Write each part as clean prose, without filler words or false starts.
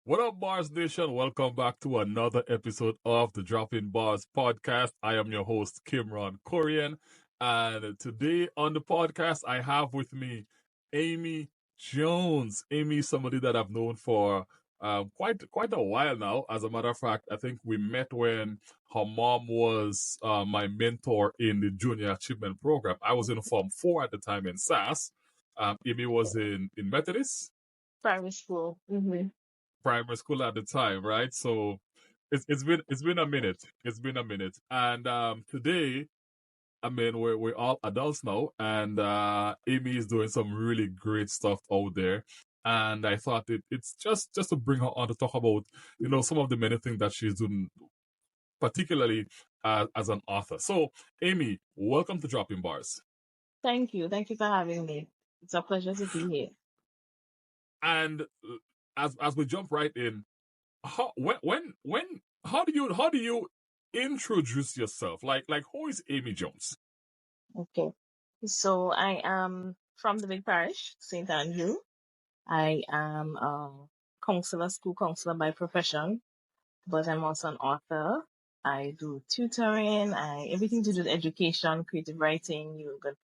What up, Bars Nation? Welcome back to another episode of the Dropping Bars podcast. I am your host, Kimron Corion. And today on the podcast, I have with me Amy Jones. Amy is somebody that I've known for quite a while now. As a matter of fact, I think we met when her mom was my mentor in the Junior Achievement Program. I was in Form 4 at the time in SAS. Amy was in Methodist Primary school. primary school at the time, right? So it's been a minute. It's been a minute. And today, I mean, we're all adults now, and Amy is doing some really great stuff out there. And I thought it's just to bring her on to talk about some of the many things that she's doing, particularly as an author. So, Amy, welcome to Dropping Bars. Thank you. Thank you for having me. It's a pleasure to be here. And as we jump right in, when how do you introduce yourself? Like who is Amy Jones? Okay. So I am from the big parish, St. Andrew. I am a counselor, school counselor by profession, but I'm also an author. I do tutoring, everything to do with education, creative writing.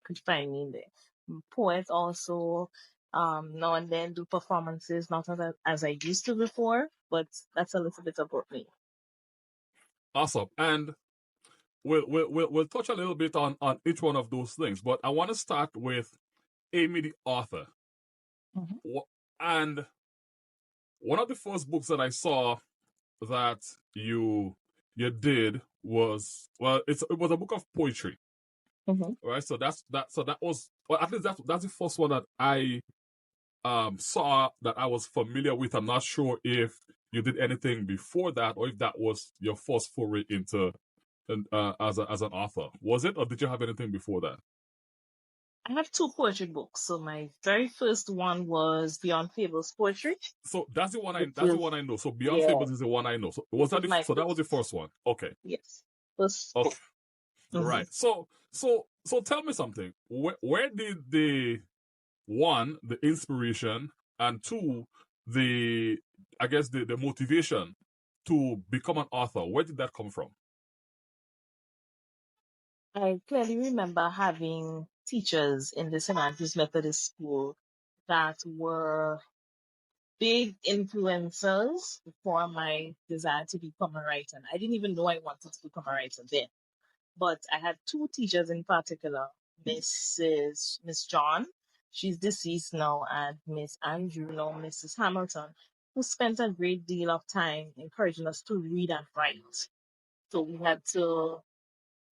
Could find me there. I'm a poet also. Now and then do performances, not as I used to before, but that's a little bit about me. Awesome. And we'll touch a little bit on each one of those things, but I want to start with Amy the author. Mhm. And one of the first books that I saw that you did was, well, it was a book of poetry, Mm-hmm. right? So that was, well, at least that's the first one that I saw that I was familiar with. I'm not sure if you did anything before that or if that was your first foray into as an author. Was it, or did you have anything before that? I have two poetry books. So my very first one was Beyond Fables Poetry, So that's the one I which that's the is one I know. So Beyond yeah, Fables is the one I know. So was which that is my so that was first, the first one? Okay. yes, first Okay. book. Mm-hmm. Right. So tell me something. Where did the one, the inspiration, and two, the I guess the motivation to become an author, where did that come from? I clearly remember having teachers in the St. Andrews Methodist School that were big influencers for my desire to become a writer. And I didn't even know I wanted to become a writer then. But I had two teachers in particular, Miss John, she's deceased now, and Miss Andrew, now Mrs. Hamilton, who spent a great deal of time encouraging us to read and write. So we had to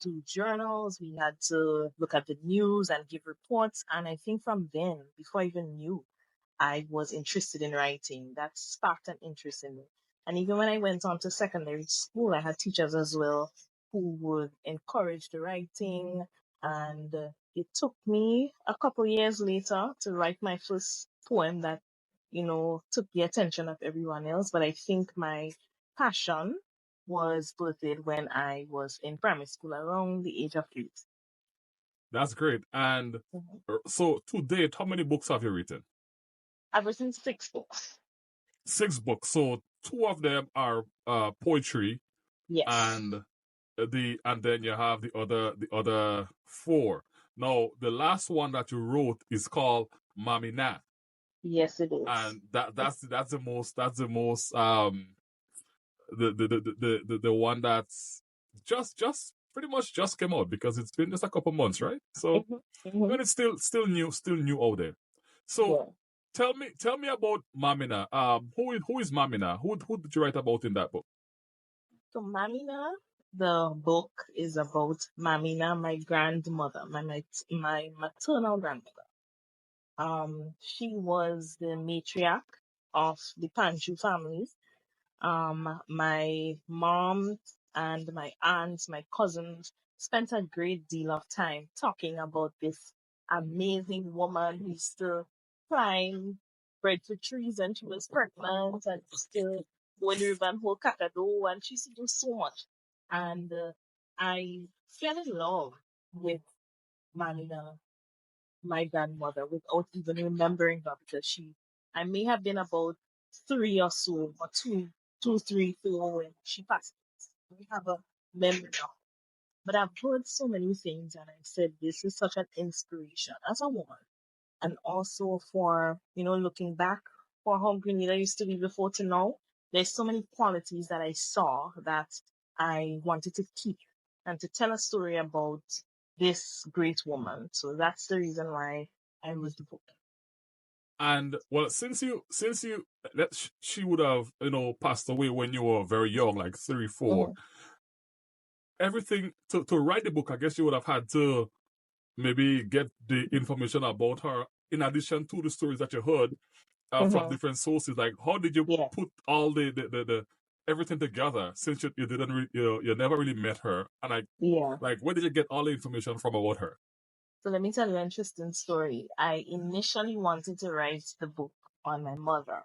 do journals, we had to look at the news and give reports. And I think from then, before I even knew, I was interested in writing. That sparked an interest in me. And even when I went on to secondary school, I had teachers as well who would encourage the writing. And it took me a couple years later to write my first poem that, took the attention of everyone else. But I think my passion was birthed when I was in primary school around the age of 8. That's great. And Mhm. so to date, how many books have you written? I've written 6 books. 6 books. So two of them are poetry, Yes. and then you have the other four. Now the last one that you wrote is called MAMMY NA, Yes, it is. and that's the most the one that's just pretty much just came out because it's been just a couple months, right? So Hmm. I Hmm. mean it's still new out there. So Yeah. tell me about MAMMY NA. Who is MAMMY NA? Who did you write about in that book? So Mamina, the book is about Mamina, my grandmother, my maternal grandmother. She was the matriarch of the Panju family. My mom and my aunts, my cousins spent a great deal of time talking about this amazing woman who used to climb breadfruit trees and she was pregnant and still go in the river and hold kakado and she used to do so much. And I fell in love with Marina, my grandmother, without even remembering her because I may have been about three or so, or two, three, four when she passed. We have a memory of. But I've heard so many things, and I said this is such an inspiration as a woman, and also for looking back for how Grenada used to be before to now. There's so many qualities that I saw that I wanted to keep and to tell a story about this great woman. So that's the reason why I wrote the book. And well, since you she would have passed away when you were very young, like 3, 4. Mhm, Everything to write the book, I guess you would have had to maybe get the information about her in addition to the stories that you heard from mhm. different sources. Like, how did you Yeah, put all the everything together, since you didn't you never really met her, and yeah. like where did you get all the information from about her? So let me tell you an interesting story. I initially wanted to write the book on my mother.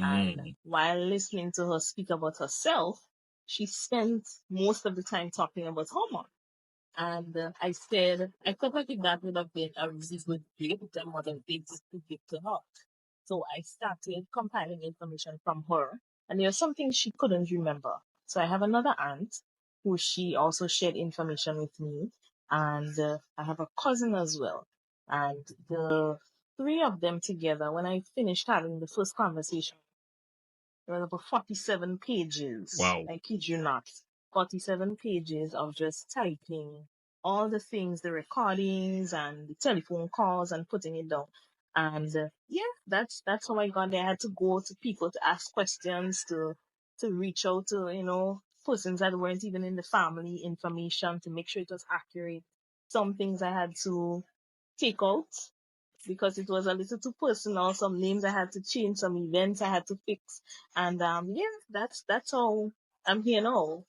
And Mm. while listening to her speak about herself, she spent most of the time talking about her mom. And I said, I thought like that would have been a really good gift and what a big to give to her. So I started compiling information from her. And there was something she couldn't remember. So I have another aunt who she also shared information with me. And I have a cousin as well. And the three of them together, when I finished having the first conversation, there were about 47 pages. Wow. I kid you not. 47 pages of just typing all the things, the recordings and the telephone calls and putting it down. And yeah, that's how I got there. I had to go to people to ask questions, to reach out to, persons that weren't even in the family information to make sure it was accurate. Some things I had to take out because it was a little too personal. Some names I had to change, some events I had to fix, and yeah, that's how I'm here now.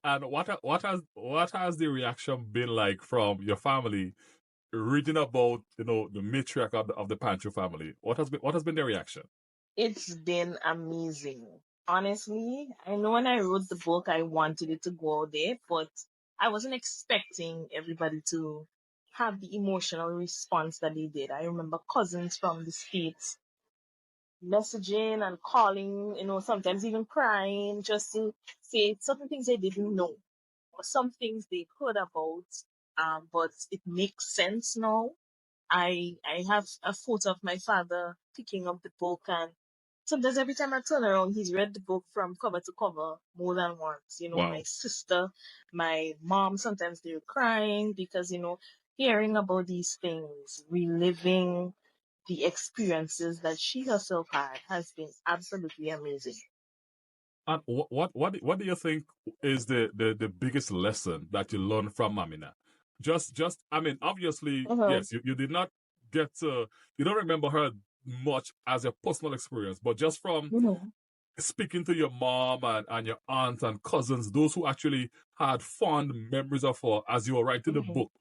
And what has the reaction been like from your family reading about the matriarch of the Pancho family? What has been their reaction? It's been amazing. Honestly, I know when I wrote the book, I wanted it to go out there, but I wasn't expecting everybody to have the emotional response that they did. I remember cousins from the States messaging and calling, sometimes even crying just to say certain things they didn't know or some things they heard about, but it makes sense now. I have a photo of my father picking up the book, and sometimes every time I turn around, he's read the book from cover to cover more than once. My Wow. sister, my mom, sometimes they're crying because, hearing about these things, reliving the experiences that she herself had has been absolutely amazing. And what do you think is the biggest lesson that you learned from MAMMY NA? Just I mean, obviously, Mm-hmm. yes, you did not get to, you don't remember her much as a personal experience, but just from Mm-hmm. speaking to your mom and your aunt and cousins, those who actually had fond memories of her as you were writing the Mm-hmm. book,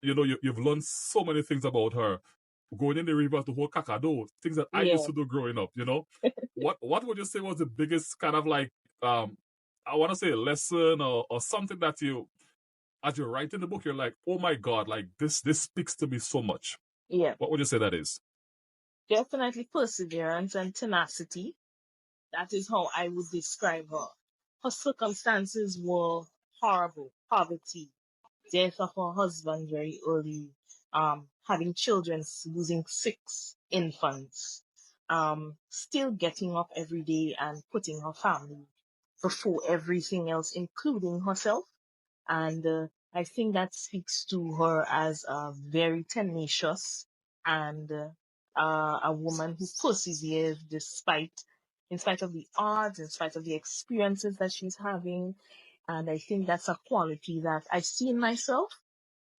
you've learned so many things about her. Going in the river to hold kakado, things that I used Yeah, to do growing up. What would you say was the biggest kind of like, I want to say a lesson or something that as you're writing the book, you're like, oh my God, like this speaks to me so much. yeah. What would you say that is? Definitely perseverance and tenacity. That is how I would describe her. Her circumstances were horrible. Poverty, death of her husband very early, having children, losing 6 infants, still getting up every day and putting her family before everything else, including herself. And I think that speaks to her as a very tenacious and a woman who perseveres in spite of the odds, in spite of the experiences that she's having. And I think that's a quality that I see in myself.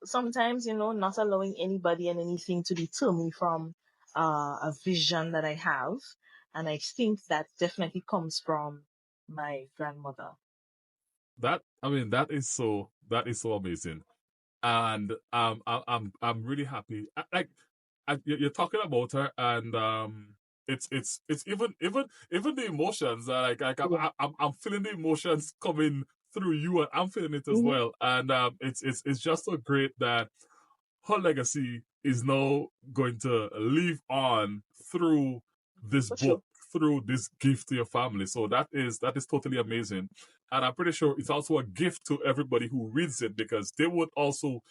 Sometimes, not allowing anybody and anything to deter me from a vision that I have. And I think that definitely comes from my grandmother. That I mean, that is so amazing, and I'm really happy. You're talking about her, and it's even the emotions. Like Yeah. I'm feeling the emotions coming through you, and I'm feeling it as Hmm. well. And it's just so great that her legacy is now going to live on through. this For book sure. through this gift to your family. So that is totally amazing. And I'm pretty sure it's also a gift to everybody who reads it, because they would also,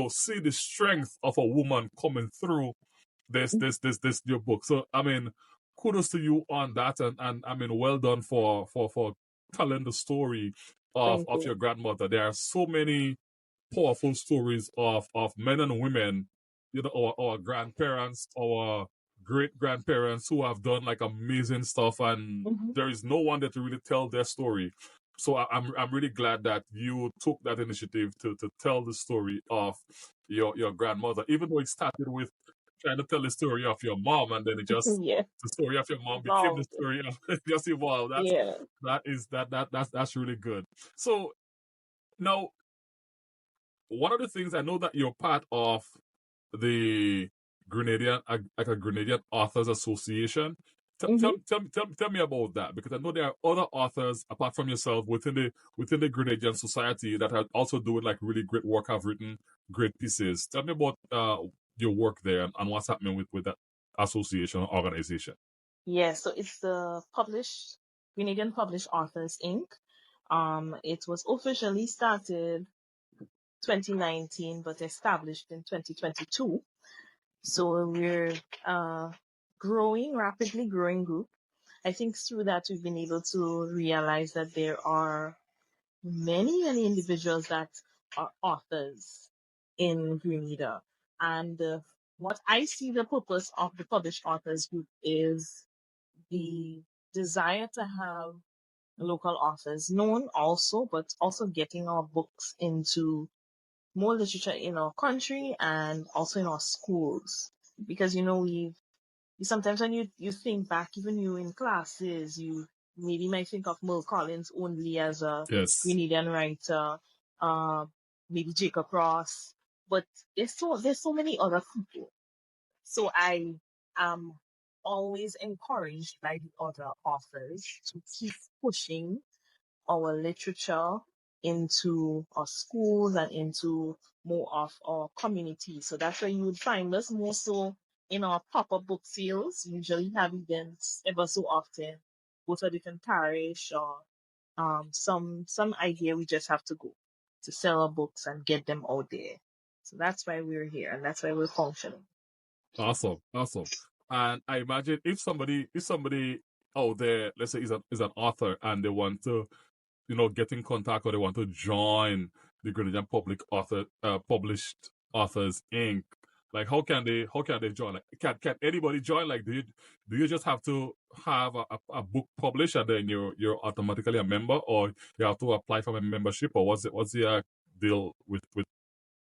see the strength of a woman coming through this your book. So I mean, kudos to you on that, and I mean, well done for telling the story of Thank of your you. grandmother. There are so many powerful stories of men and women, our grandparents, our great grandparents, who have done like amazing stuff, and Hmm. there is no one that to really tell their story. So I'm really glad that you took that initiative to tell the story of your grandmother, even though it started with trying to tell the story of your mom, and then Yeah. the story of your mom became the Evolved. story of just evolved. Yeah. That's really good. So now, one of the things, I know that you're part of the like a Grenadian Authors Association. Hmm. Tell me about that, because I know there are other authors apart from yourself within the Grenadian society that are also doing like really great work, have written great pieces. Tell me about your work there, and what's happening with that association or organization. Yeah. So it's the Grenadian Published Authors Inc. It was officially started 2019, but established in 2022. So we're rapidly growing group. I think through that we've been able to realize that there are many individuals that are authors in Grenada. And what I see the purpose of the Published Authors Group is the desire to have local authors known also, but also getting our books into more literature in our country and also in our schools. Because sometimes when you think back, even you in classes, you maybe might think of Merle Collins only as a Yes. Grenadian writer, uh, maybe Jacob Ross, but there's so many other people. So I am always encouraged by the other authors to keep pushing our literature into our schools and into more of our community. So that's where you would find us more so in our pop-up book sales. We usually have events ever so often, go to a different parish or some idea we just have to go to sell our books and get them out there. So that's why we're here and that's why we're functioning. Awesome, awesome. And I imagine if somebody out there, let's say, is an author, and they want to, get in contact, or they want to join the Grenadian Published Authors Inc. Like, how can they join? Like, can anybody join? Like, do you just have to have a book published, and then you're automatically a member, or you have to apply for a membership, or what's the deal with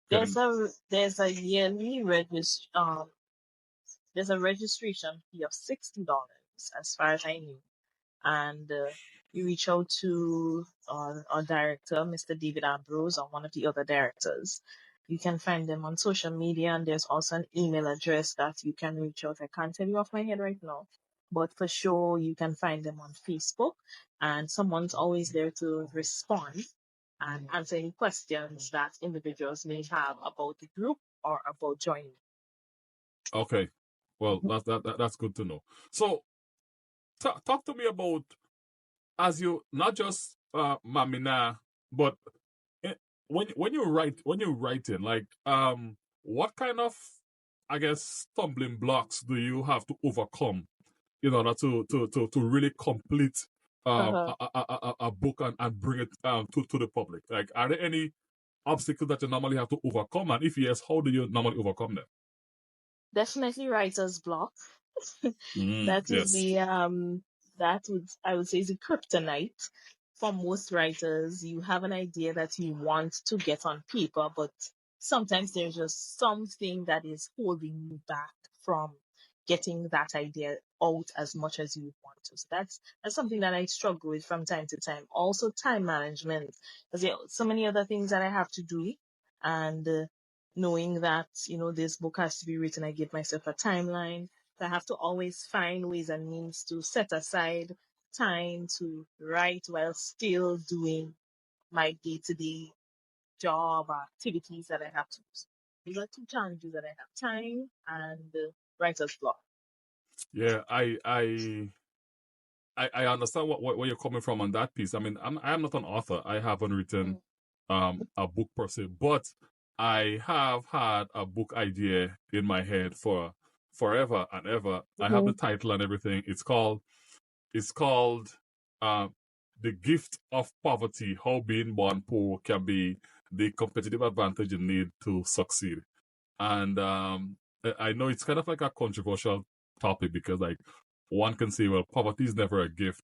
There's getting? a yearly there's a registration fee of $60 as far as I knew. And you reach out to our director, Mr. David Ambrose, or one of the other directors. You can find them on social media, and there's also an email address that you can reach out. I can't tell you off my head right now, but for sure you can find them on Facebook, and someone's always there to respond and answer any questions that individuals may have about the group or about joining. Okay, well, Mhm. that's good to know. So, talk to me about, as you, not just MAMMY NA, but eh, when you're writing, like, what kind of, I guess, stumbling blocks do you have to overcome in order to really complete Uh-huh. a book, and bring it to the public? Like, are there any obstacles that you normally have to overcome, and if yes, how do you normally overcome them? Definitely writer's block. That is Yes. I would say is a kryptonite for most writers. You have an idea that you want to get on paper, but sometimes there's just something that is holding you back from getting that idea out as much as you want to. So that's something that I struggle with from time to time. Also time management, because there are so many other things that I have to do, and knowing that this book has to be written, I give myself a timeline. I have to always find ways and means to set aside time to write while still doing my day-to-day job or activities that I have to do. These are two challenges that I have: time and writer's block. Yeah, I understand where you're coming from on that piece. I mean, I am not an author. I haven't written a book per se, but I have had a book idea in my head for forever and ever. I have Mm-hmm. the title and everything. It's called uh, The Gift of Poverty: How Being Born Poor Can Be the Competitive Advantage You Need to Succeed. And I know it's kind of like a controversial topic because like one can say, well, poverty is never a gift.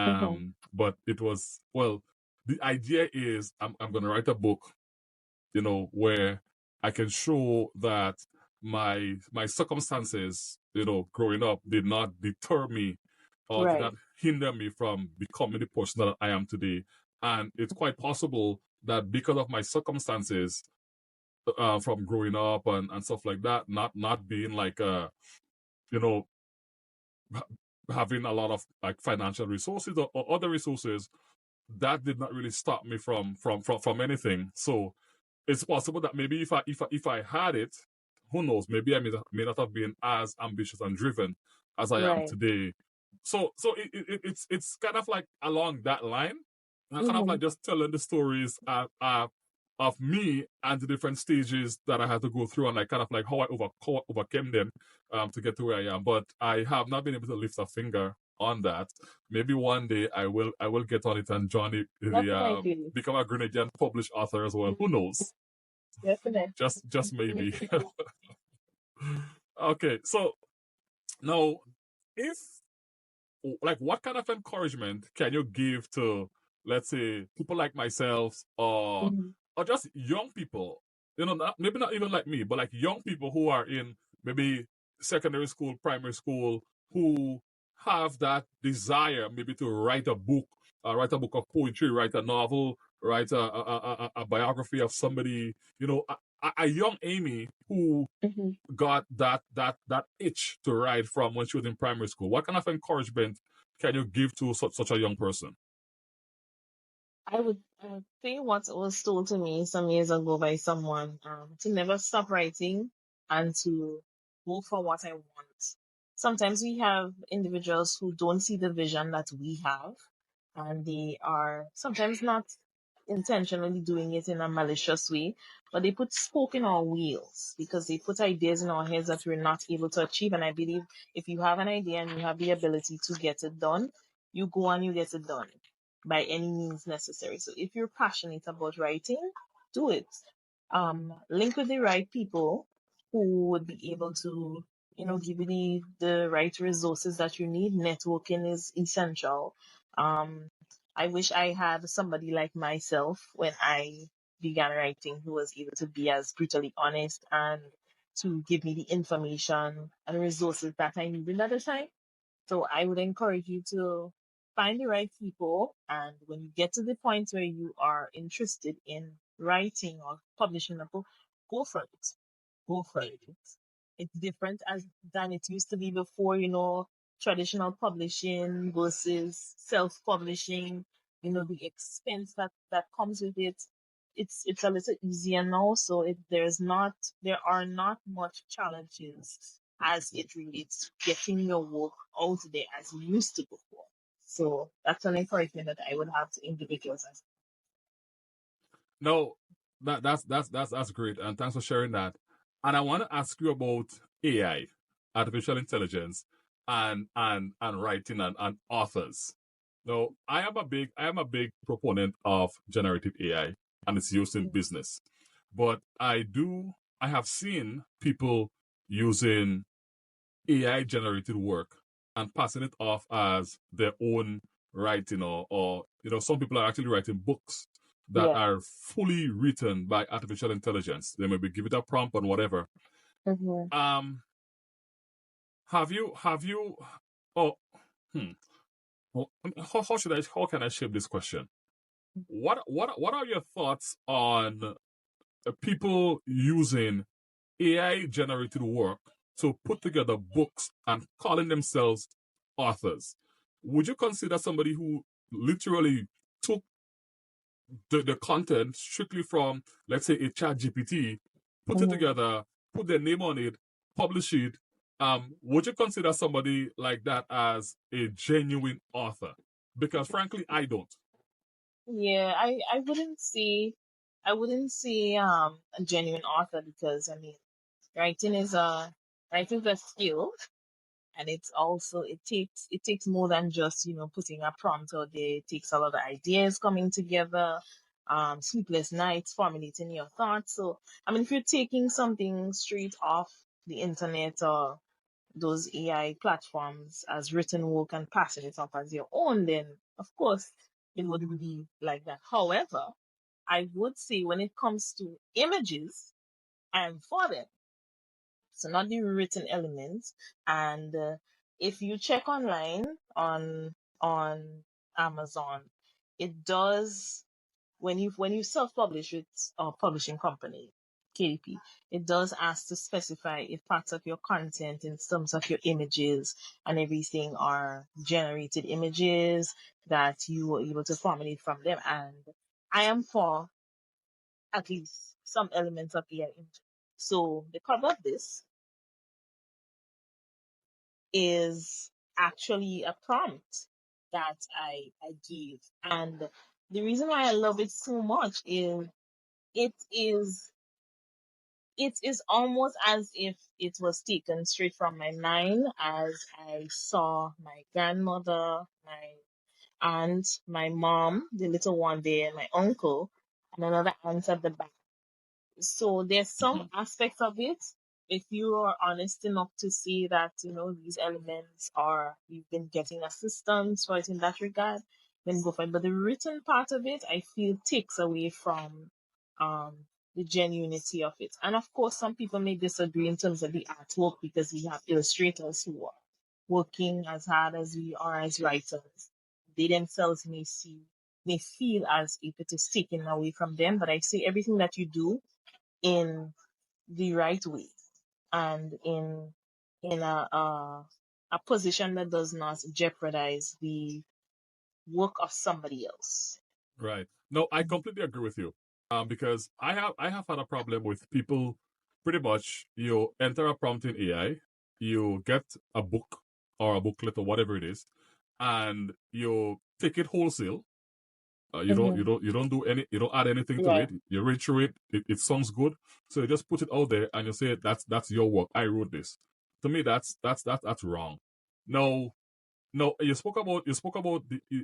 Mm-hmm. But it was, well, the idea is I'm going to write a book, where I can show that my circumstances, growing up did not deter me or did Right. not hinder me from becoming the person that I am today. And it's quite possible that because of my circumstances, from growing up and stuff like that, not being like you know having a lot of like financial resources or other resources, that did not really stop me from anything. So it's possible that maybe if I had it, who knows, maybe may not have been as ambitious and driven as I am Right. today. So it's kind of like along that line, and kind of Mm-hmm. like just telling the stories of me and the different stages that I had to go through, and like kind of like how I overcame them to get to where I am. But I have not been able to lift a finger on that. Maybe one day I will get on it and join Definitely. become a Grenadian published author as well. Who knows? Definitely. Just maybe. Okay, so now, if like, what kind of encouragement can you give to, let's say, people like myself, Mm-hmm. or just young people, maybe not even like me, but like young people who are in maybe secondary school, primary school, who have that desire maybe to write a book of poetry, write a novel, write a biography of somebody, a young Amy who Mm-hmm. got that itch to write from when she was in primary school. What kind of encouragement can you give to such a young person? I would say what was told to me some years ago by someone, to never stop writing and to go for what I want. Sometimes we have individuals who don't see the vision that we have, and they are sometimes not intentionally doing it in a malicious way, but they put spoke in our wheels because they put ideas in our heads that we're not able to achieve. And I believe if you have an idea and you have the ability to get it done, you go and you get it done by any means necessary. So if you're passionate about writing, do it. Link with the right people who would be able to, give you the right resources that you need. Networking is essential. Um, I wish I had somebody like myself when I began writing who was able to be as brutally honest and to give me the information and resources that I needed at the time. So I would encourage you to find the right people. And when you get to the point where you are interested in writing or publishing a book, go for it. Go for it. It's different than it used to be before, traditional publishing versus self-publishing, the expense that comes with it. It's a little easier now, so there are not much challenges as it relates to getting your work out there as it used to before. So that's an encouragement that I would have to individuals as No, that's great, and thanks for sharing that. And I want to ask you about AI, artificial intelligence, and writing and authors. Now, I am a big proponent of generative AI and its use in well. business, but I have seen people using AI generated work and passing it off as their own writing, or some people are actually writing books that Yeah. are fully written by artificial intelligence. They maybe give it a prompt and whatever. Mm-hmm. Um, have you oh hmm, well, how can I shape this question? What are your thoughts on people using AI generated work to put together books and calling themselves authors? Would you consider somebody who literally took the content strictly from, let's say, a chat GPT, put it Mm-hmm. together, put their name on it, publish it, would you consider somebody like that as a genuine author? Because frankly, I don't. Yeah, I wouldn't say a genuine author, because I mean writing is a skill, and it's also it takes more than just putting a prompt out there. It takes a lot of ideas coming together, sleepless nights formulating your thoughts. So I mean, if you're taking something straight off the internet or those AI platforms as written work and passing it off as your own, then of course it would be like that. However, I would say when it comes to images, I'm for them. So not the written elements. And if you check online on Amazon, it does, when you self-publish with a publishing company, KDP, it does ask to specify if parts of your content in terms of your images and everything are generated images that you were able to formulate from them. And I am for at least some elements of AI images. So the cover of this is actually a prompt that I gave. And the reason why I love it so much is it is it is almost as if it was taken straight from my mind, as I saw my grandmother, my aunt, my mom, the little one there, my uncle, and another aunt at the back. So there's some aspects of it. If you are honest enough to see that, these elements are, you've been getting assistance for it in that regard, then go for it. But the written part of it, I feel, takes away from the genuinity of it. And of course, some people may disagree in terms of the artwork, because we have illustrators who are working as hard as we are as writers. They themselves may feel as if it is taken away from them. But I say everything that you do in the right way, and in a position that does not jeopardize the work of somebody else. Right. No, I completely agree with you. Because I have had a problem with people. Pretty much, you enter a prompt in AI, you get a book or a booklet or whatever it is, and you take it wholesale. Mm-hmm. You don't do any, you don't add anything to Right. it. You read through it, it sounds good, so you just put it out there and you say that's your work. I wrote this. To me, that's wrong. No, no, you spoke about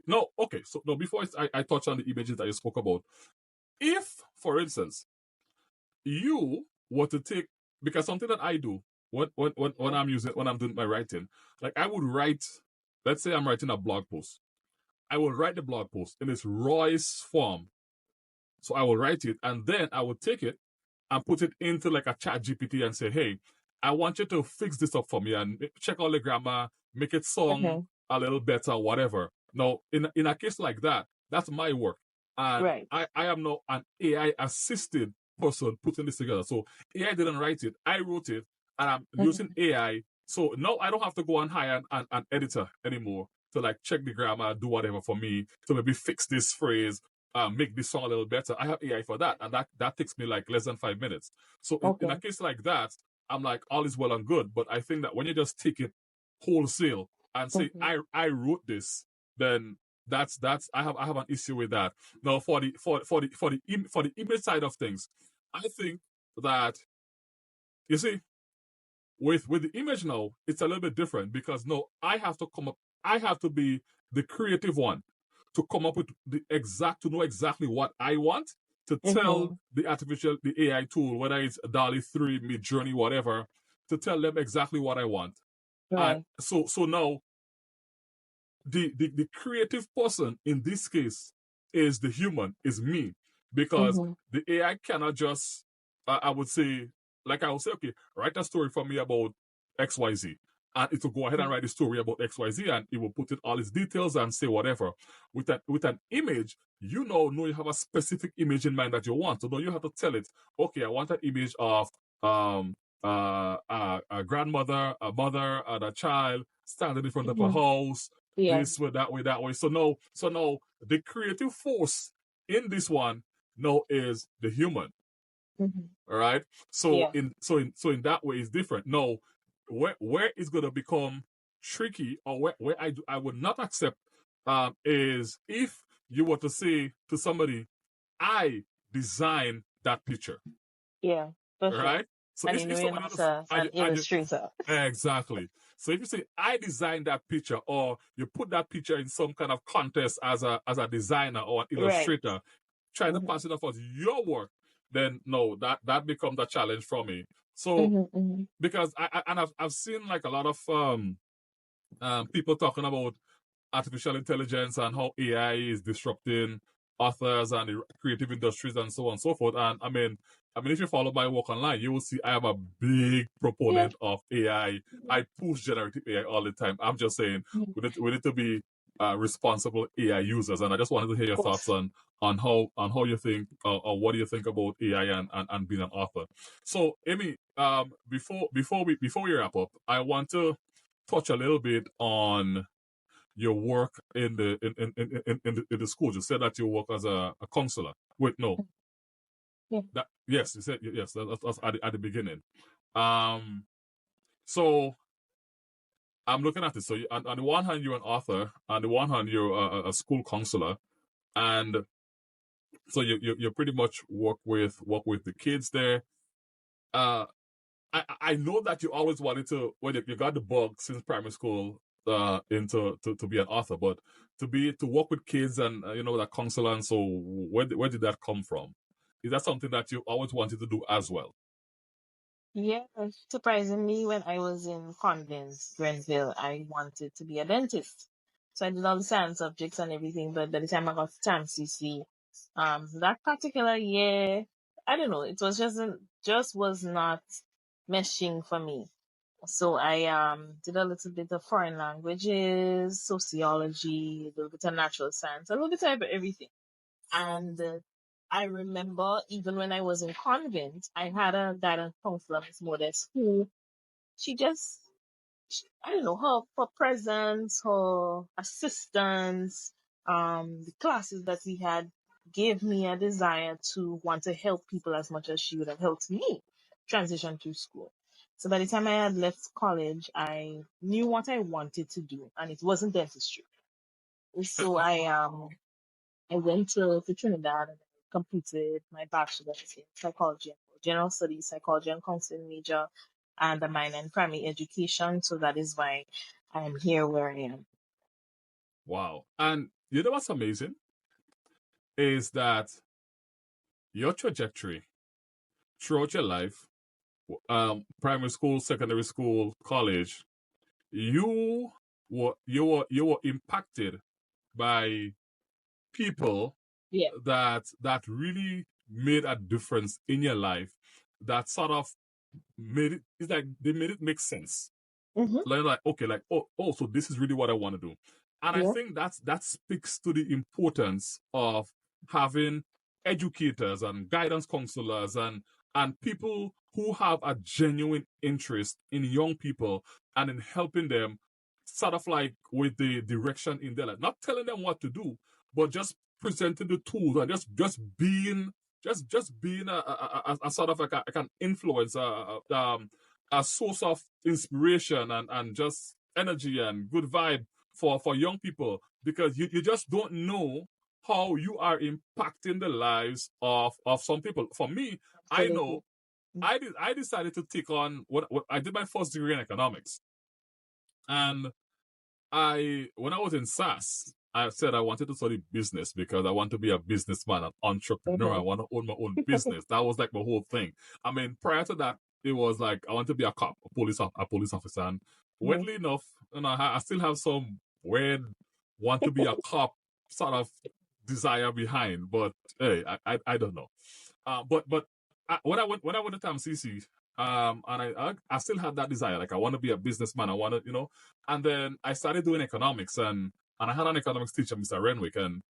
no. Okay, so no. Before I touch on the images that you spoke about, if for instance you were to take, because something that I do when I'm doing my writing, like I would write, let's say I'm writing a blog post, I will write the blog post in its rawest form. So I will write it and then I will take it and put it into like a chat GPT and say, hey, I want you to fix this up for me and check all the grammar, make it sound Mm-hmm. a little better, whatever. Now, in a case like that, that's my work. And Right. I am not an AI assisted person putting this together. So AI didn't write it. I wrote it and I'm using Mm-hmm. AI. So now I don't have to go and hire an editor anymore to like check the grammar, do whatever for me, to maybe fix this phrase, make this song a little better. I have AI for that, and that takes me like less than 5 minutes. So in a Okay. case like that, I'm like, all is well and good. But I think that when you just take it wholesale and say, Mm-hmm. I wrote this, then that's I have an issue with that. Now for the image side of things, I think that, you see, with the image now, it's a little bit different because no, I have to be the creative one to come up with to know exactly what I want to tell Mm-hmm. the AI tool, whether it's DALL-E 3, Mid Journey, whatever, to tell them exactly what I want. And Right. so now the creative person in this case is the human, is me, because Mm-hmm. the AI cannot just, I would say, like I would say, okay, write a story for me about XYZ. And it will go ahead and write a story about XYZ and it will put in all its details and say whatever. With an image, know you have a specific image in mind that you want. So now you have to tell it, okay, I want an image of um a grandmother, a mother, and a child standing in front of a Mm-hmm. house, Yeah. this way, that way, that way. So now the creative force in this one now is the human. Mm-hmm. All right. So Yeah. in that way it's different. No, where it's going to become tricky, or where I would not accept, is if you were to say to somebody, I designed that picture, Yeah, for sure. right? So And you know if you're somebody not else, an illustrator. exactly. So if you say I designed that picture, or you put that picture in some kind of contest as a designer or an Right. illustrator, trying to Mm-hmm. pass it off as your work, then no, that becomes a challenge for me. So Mm-hmm, mm-hmm. because I've seen like a lot of people talking about artificial intelligence and how AI is disrupting authors and the creative industries and so on and so forth. And if you follow my work online, you will see I am a big Yeah. proponent of AI. I push generative AI all the time. I'm just saying Mhm. we need to be responsible AI users. And I just wanted to hear Of your thoughts course. on how you think, or what do you think about AI and being an author. So Amy, before we wrap up, I want to touch a little bit on your work in in the school. You said that you work as a counselor. Wait, no, Yeah. that yes, you said yes. That's at the beginning. Um, so I'm looking at it. So on the one hand, you're an author. On the one hand, you're a school counselor, and so you pretty much work with the kids there. Uh, I know that you always wanted to, well, you got the bug since primary school, into to be an author, but to work with kids and that counselor, and so where did that come from? Is that something that you always wanted to do as well? Yeah. Surprisingly, when I was in Convents, Grenville, I wanted to be a dentist. So I did all the science subjects and everything, but by the time I got to TAMCC, that particular year, I don't know, it was just was not meshing for me. So I did a little bit of foreign languages, sociology, a little bit of natural science, a little bit of everything. And I remember even when I was in convent, I had a guidance counselor, Miss Modest, who she just, I don't know, her presence, her assistance, the classes that we had gave me a desire to want to help people as much as she would have helped me transition through school. So by the time I had left college, I knew what I wanted to do, and it wasn't dentistry. So I went to Trinidad and completed my bachelor's in psychology and general studies, psychology and counseling major, and a minor in primary education. So that is why I am here where I am. Wow! And you know what's amazing is that your trajectory throughout your life, primary school, secondary school, college, you were impacted by people Yeah. that really made a difference in your life, that sort of made it, it's like they made it make sense. Mm-hmm. Like okay, like so this is really what I want to do. And I Yeah. think that speaks to the importance of having educators and guidance counselors and people who have a genuine interest in young people and in helping them sort of like with the direction in their life. Not telling them what to do, but just presenting the tools and just being a sort of like an influence, a source of inspiration and just energy and good vibe for young people, because you just don't know how you are impacting the lives of some people. For me, I know Absolutely. I decided to take on what I did my first degree in economics. And when I was in SAS, I said I wanted to study business because I want to be a businessman, an entrepreneur. I Mm-hmm. want to own my own business. That was like my whole thing. Prior to that, it was like I want to be a cop, a police officer. And Mm-hmm. weirdly enough, I still have some weird want to be a cop sort of desire behind. But hey, I don't know. But when I went to TAMCC, and I still had that desire. Like I want to be a businessman. I want to, and then I started doing economics, and I had an economics teacher, Mr. Renwick, and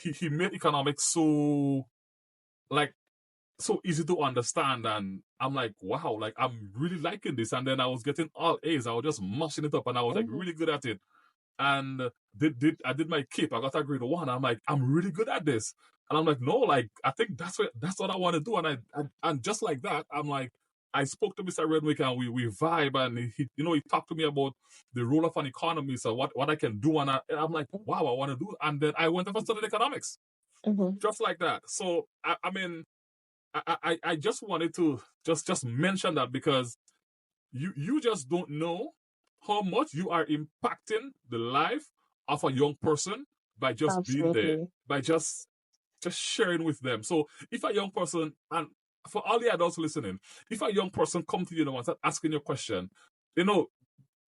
he made economics like so easy to understand, and I'm like, wow, like I'm really liking this. And then I was getting all A's. I was just mashing it up, and I was like Mm-hmm. really good at it. And I did my KIP. I got a grade 1. I'm like, I'm really good at this. And I'm like, no, like I think that's what I want to do. And and just like that, I'm like, I spoke to Mr. Redwick and we vibe, and he talked to me about the role of an economist and what I can do, and I'm like, wow, I want to do it. And then I went and studied economics, just like that. So I mean, I just wanted to just mention that, because you just don't know how much you are impacting the life of a young person by just being there, Absolutely. by just sharing with them. So if a young person, and for all the adults listening, if a young person come to you and start asking you a question,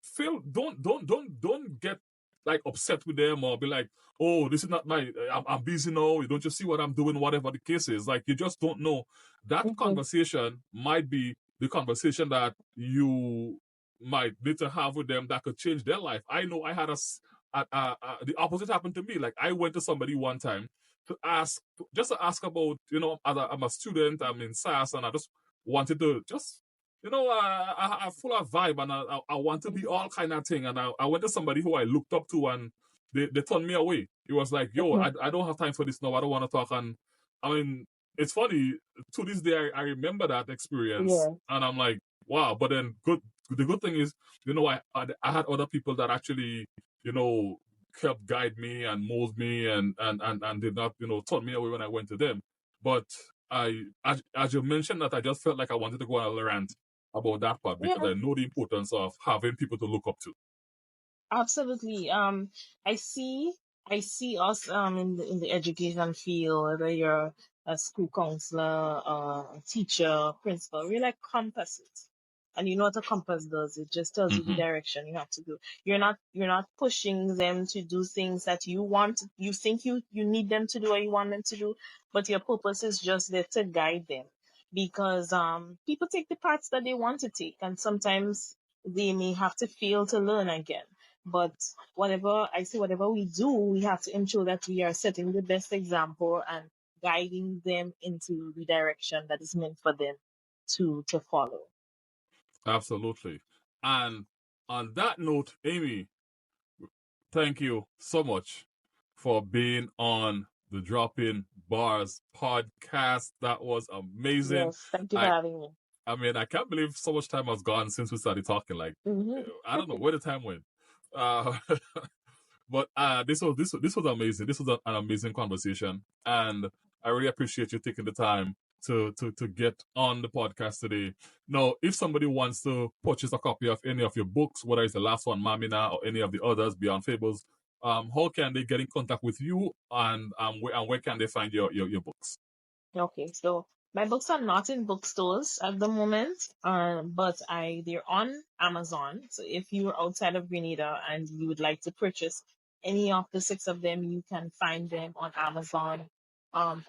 feel don't get like upset with them or be like, oh, this is not my, I'm busy now, you don't just see what I'm doing, whatever the case is. Like, you just don't know. That conversation might be the conversation that you might need to have with them that could change their life. I know I had the opposite happened to me. Like, I went to somebody one time to ask, just to ask about, I'm a student, I'm in SAS, and I just wanted to just, I full of vibe, and I want to be all kind of thing. And I went to somebody who I looked up to, and they turned me away. It was like, yo, I don't have time for this now. I don't want to talk. And I mean, it's funny, to this day, I remember that experience, and I'm like, wow. But then the good thing is, I had other people that actually, helped guide me and mold me, and did not, turn me away when I went to them. But as you mentioned that, I just felt like I wanted to go on a rant about that part, because I know the importance of having people to look up to. Absolutely. I see us in the education field, whether you're a school counselor, a teacher, principal, we're like compasses. And you know what a compass does? It just tells you the direction you have to go. You're not pushing them to do things that you think you need them to do or you want them to do, but your purpose is just there to guide them. Because people take the paths that they want to take, and sometimes they may have to fail to learn again. But whatever we do, we have to ensure that we are setting the best example and guiding them into the direction that is meant for them to follow. Absolutely. And on that note, Amy, thank you so much for being on the Drop-In Bars podcast. That was amazing. Yes, thank you for having me. I mean, I can't believe so much time has gone since we started talking. Like, I don't know where the time went. But this was amazing. This was an amazing conversation, and I really appreciate you taking the time to get on the podcast today. Now, if somebody wants to purchase a copy of any of your books, whether it's the last one, MAMMY NA, or any of the others, Beyond Fables, how can they get in contact with you, and where can they find your books? Okay, so my books are not in bookstores at the moment, but they're on Amazon. So if you're outside of Grenada and you would like to purchase any of the 6 of them, you can find them on Amazon.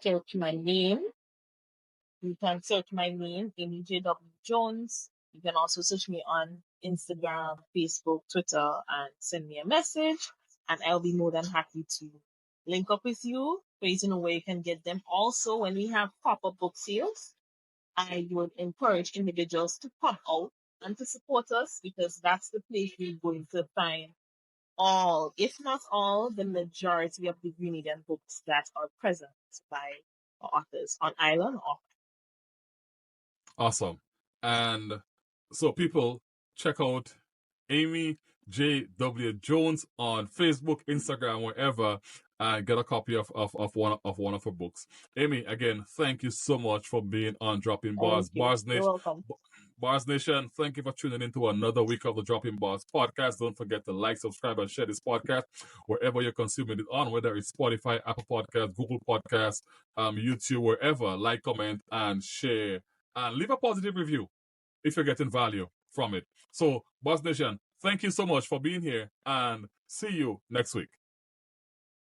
Search my name. You can search my name, Amy J.W. Jones. You can also search me on Instagram, Facebook, Twitter, and send me a message. And I'll be more than happy to link up with you for you to know where you can get them. Also, when we have pop-up book sales, I would encourage individuals to come out and to support us, because that's the place we're going to find all, if not all, the majority of the Grenadian books that are present by authors on island or Awesome. And so, people, check out Amy J.W. Jones on Facebook, Instagram, wherever, and get a copy of one of her books. Amy, again, thank you so much for being on Drop-In Bars. Bars You're Nation, welcome. Bars Nation, thank you for tuning into another week of the Drop-In Bars podcast. Don't forget to like, subscribe, and share this podcast wherever you're consuming it on, whether it's Spotify, Apple Podcasts, Google Podcasts, YouTube, wherever. Like, comment, and share. And leave a positive review if you're getting value from it. So, Boss Nation, thank you so much for being here, and see you next week.